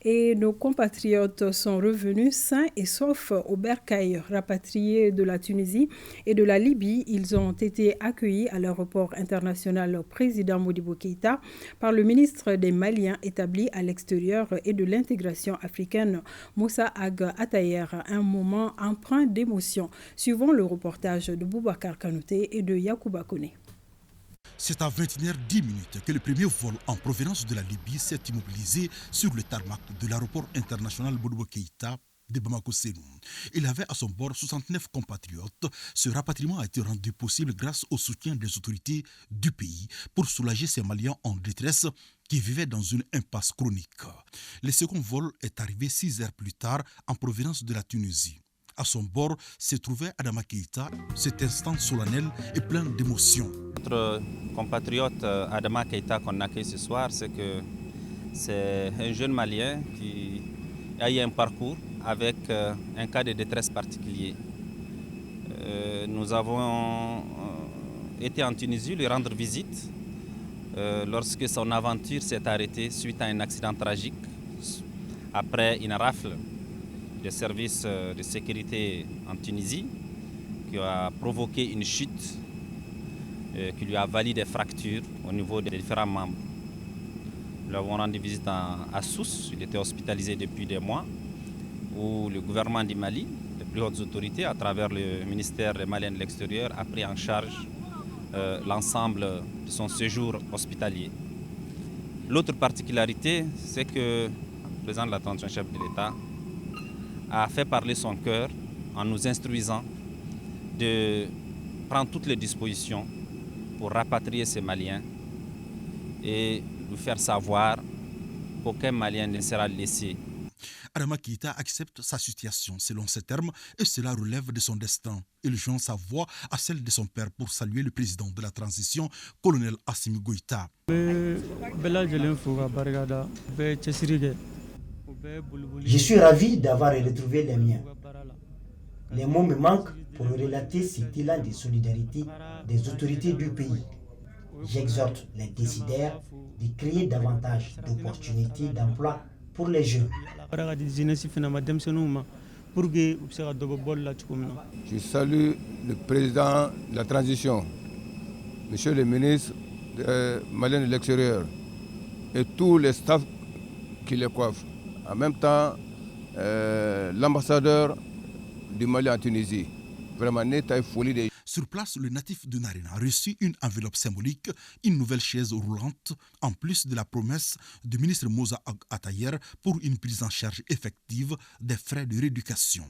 Et nos compatriotes sont revenus sains et saufs au Bercail, rapatriés de la Tunisie et de la Libye. Ils ont été accueillis à l'aéroport international président Modibo Keïta par le ministre des Maliens établi à l'extérieur et de l'intégration africaine, Moussa Ag Atayer. Un moment empreint d'émotion. Suivant le reportage de Boubacar Kanouté et de Yacouba Kone. C'est à 21h10 que le premier vol en provenance de la Libye s'est immobilisé sur le tarmac de l'aéroport international Modibo Keïta de Bamako-Sénou. Il avait à son bord 69 compatriotes. Ce rapatriement a été rendu possible grâce au soutien des autorités du pays pour soulager ces Maliens en détresse qui vivaient dans une impasse chronique. Le second vol est arrivé 6 heures plus tard en provenance de la Tunisie. À son bord se trouvait Adama Keïta. Cet instant solennel est plein d'émotions. Notre compatriote Adama Keïta qu'on accueille ce soir, c'est un jeune Malien qui a eu un parcours avec un cas de détresse particulier. Nous avons été en Tunisie lui rendre visite lorsque son aventure s'est arrêtée suite à un accident tragique après une rafle des services de sécurité en Tunisie qui a provoqué une chute qui lui a valu des fractures au niveau des différents membres. Nous l'avons rendu visite à Sousse, il était hospitalisé depuis des mois, où le gouvernement du Mali, les plus hautes autorités, à travers le ministère des Maliens de l'extérieur, a pris en charge l'ensemble de son séjour hospitalier. L'autre particularité, c'est que le président de la transition chef de l'État a fait parler son cœur en nous instruisant de prendre toutes les dispositions pour rapatrier ces Maliens et lui faire savoir qu'aucun Malien ne sera laissé. Adama Keïta accepte sa situation selon ses termes et cela relève de son destin. Il joint sa voix à celle de son père pour saluer le président de la transition, colonel Assimi Goïta. Je suis ravi d'avoir retrouvé les miens. Les mots me manquent pour relater cet élan de solidarité des autorités du pays. J'exhorte les décideurs de créer davantage d'opportunités d'emploi pour les jeunes. Je salue le président de la transition, monsieur le ministre malien de l'extérieur et tous les staffs qui les coiffent. En même temps, l'ambassadeur du Mali en Tunisie. Vraiment, Neta folie des... Sur place, le natif de Narena a reçu une enveloppe symbolique, une nouvelle chaise roulante, en plus de la promesse du ministre Moussa Atayer pour une prise en charge effective des frais de rééducation.